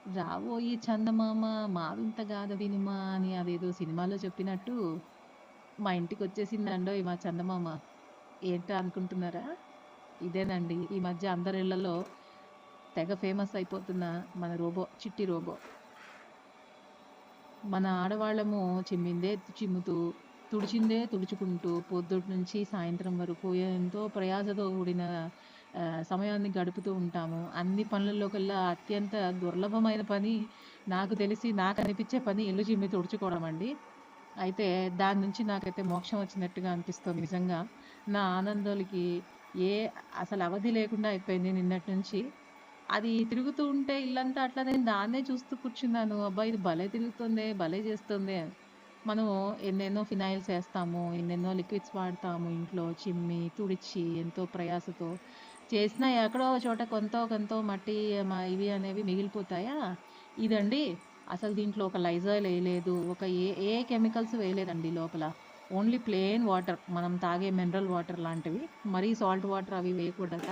రావోయి చందమామ మా వింత గాథ వినుమా అని అదేదో సినిమాలో చెప్పినట్టు మా ఇంటికొచ్చేసిందండోయ్ మా చందమామ. ఏంటా అనుకుంటున్నారా? ఇదేనండి ఈ మధ్య అందరి ఇళ్లలో తెగ ఫేమస్ అయిపోతున్న మన రోబో, చిట్టి రోబో. మన ఆడవాళ్ళము చిమ్మిందే చిమ్ముతూ, తుడిచిందే తుడుచుకుంటూ పొద్దుటి నుంచి సాయంత్రం వరకు ఎంతో ప్రయాసతో కూడిన సమయాన్ని గడుపుతూ ఉంటాము. అన్ని పనులలో కల్లా అత్యంత దుర్లభమైన పని నాకు తెలిసి నాకనిపించే పని ఇల్లు చిమ్మి తుడుచుకోవడం అండి. అయితే దాని నుంచి నాకైతే మోక్షం వచ్చినట్టుగా అనిపిస్తుంది నిజంగా. నా ఆనందాలకి ఏ అసలు అవధి లేకుండా అయిపోయింది నిన్నటి నుంచి. అది తిరుగుతూ ఉంటే ఇల్లంతా అట్లా నేను దాన్నే చూస్తూ కూర్చున్నాను. అబ్బా! ఇది భలే తిరుగుతుందే, భలే చేస్తుందే. మనము ఎన్నెన్నో ఫినాయిల్స్ ఏస్తాము, ఎన్నెన్నో లిక్విడ్స్ వాడతాము ఇంట్లో చిమ్మి, తుడిచి ఎంతో ప్రయాసతో. చేసినా ఎక్కడో ఒక చోట కొంతో కొంతో మట్టి ఇవి అనేవి మిగిలిపోతాయా? ఇదండి అసలు దీంట్లో ఒక లైజాల్ ఎయలేదు. ఒక ఏ ఏ కెమికల్స్ వేయలేదండి లోపల. Only plain water. మనం తాగే మినరల్ వాటర్ లాంటివి. మరీ సాల్ట్ వాటర్ అవి వేయకూడదట.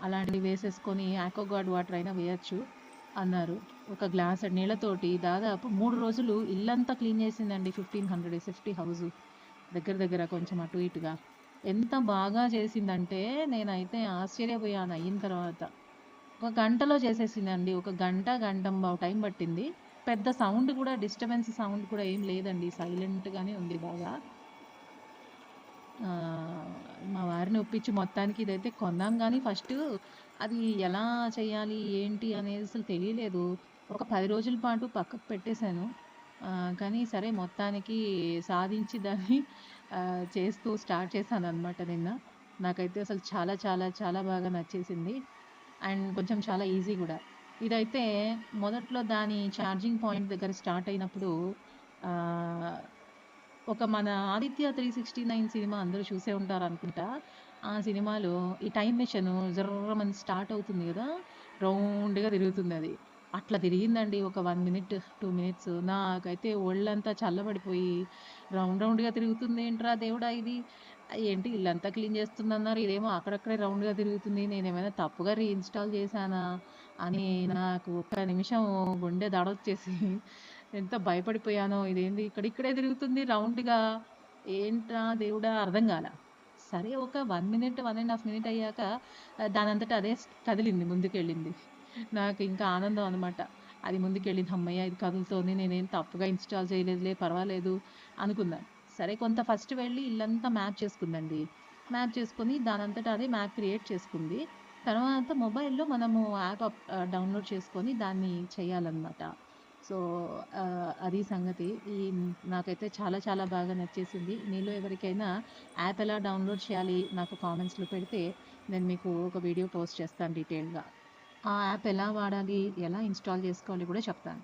అలాంటివి వేసేసుకొని ఆక్వాగార్డ్ వాటర్ అయినా వేయొచ్చు అన్నారు. ఒక గ్లాసెడు నీళ్ళతోటి దాదాపు 3 రోజులు ఇల్లంతా క్లీన్ చేసిందండి. 1500 ఎస్ఎఫ్‌టి హౌసు. దగ్గర దగ్గర కొంచెం అటు ఇటుగా. ఎంత బాగా చేసిందంటే నేనైతే ఆశ్చర్యపోయాను అయిన తర్వాత. ఒక గంటలో చేసేసిందండి. ఒక గంట, గంటంబావు టైం పట్టింది. పెద్ద సౌండ్ కూడా డిస్టర్బెన్స్ సౌండ్ కూడా ఏం లేదండి. సైలెంట్‌గానే ఉంది బాగా. మా వారిని ఒప్పించి మొత్తానికి ఇదైతే కొన్నాం గానీ ఫస్టు అది ఎలా చేయాలి, ఏంటి అనేది అసలు తెలియలేదు. ఒక 10 రోజుల పాటు పక్కకు పెట్టేశాను. కానీ సరే మొత్తానికి సాధించి దాన్ని చేస్తూ స్టార్ట్ చేశాననమాట నిన్న. నాకైతే అసలు చాలా చాలా చాలా బాగా నచ్చేసింది. అండ్ కొంచెం చాలా ఈజీ గూడా. ఇదైతే మొదట్లో దాని ఛార్జింగ్ పాయింట్ దగ్గర స్టార్ట్ అయినప్పుడు ఆహ్, ఒక మన 'ఆదిత్య 369' సినిమా అందరూ చూసే ఉంటారనుకుంటా. ఆ సినిమాలో ఈ టైమ్ మెషిను జర్రమని స్టార్ట్ అవుతుంది గదా! రౌండ్‌గా తిరుగుతుందది. అట్లా తిరిగిందండి ఒక 1 మినిట్, 2 మినిట్స్. నాకైతే ఒళ్ళంతా చల్లబడిపోయి రౌండ్‌గా తిరుగుతుందేంట్రా దేవుడా ఇది! ఏంటి ఇల్లంతా క్లీన్ చేస్తుందన్నారు. ఇదేమో అక్కడక్కడే రౌండ్‌గా తిరుగుతుంది. నేనేమైనా తప్పుగా రీఇన్‌స్టాల్ చేశానా? అని నాకు ఒక్క నిమిషం గుండె దడొచ్చేసి ఎంత భయపడిపోయానో. ఇదేంది ఇక్కడిక్కడే తిరుగుతుంది రౌండ్‌గా. ఏంట్రా దేవుడా! అర్థం గాల. సరే ఒక 1 మినిట్, 1 ½ మినిట్ అయ్యాక దానంతట అదే కదిలింది ముందుకెళ్ళింది. నాకు ఇంకా ఆనందం అనమాట. అది ముందుకెళ్ళింది. హమ్మయ్య! ఇది కదులుతోంది. నేనేం తప్పుగా ఇన్‌స్టాల్ చేయలేదులే పర్వాలేదు అనుకున్నాను. సరే కొంత ఫస్ట్ వెళ్ళి ఇల్లంతా మ్యాప్ చేసుకుందండి. మ్యాప్ చేసుకొని దానంతట అదే మ్యాప్ క్రియేట్ చేసుకుంది. తర్వాత మొబైల్‌లో మనము యాప్ డౌన్‌లోడ్ చేసుకొని దాన్ని చేయాలనమాట. సో, అది సంగతి. నాకైతే చాలా చాలా బాగా నచ్చేసింది. మీలో ఎవరికైనా యాప్ ఎలా డౌన్‌లోడ్ చేయాలి నాకు కామెంట్స్‌లో పెడితే నేను మీకు ఒక వీడియో పోస్ట్ చేస్తాను డీటెయిల్‌గా. ఆ యాప్ ఎలా వాడాలి, ఎలా ఇన్‌స్టాల్ చేసుకోవాలి కూడా చెప్తాను.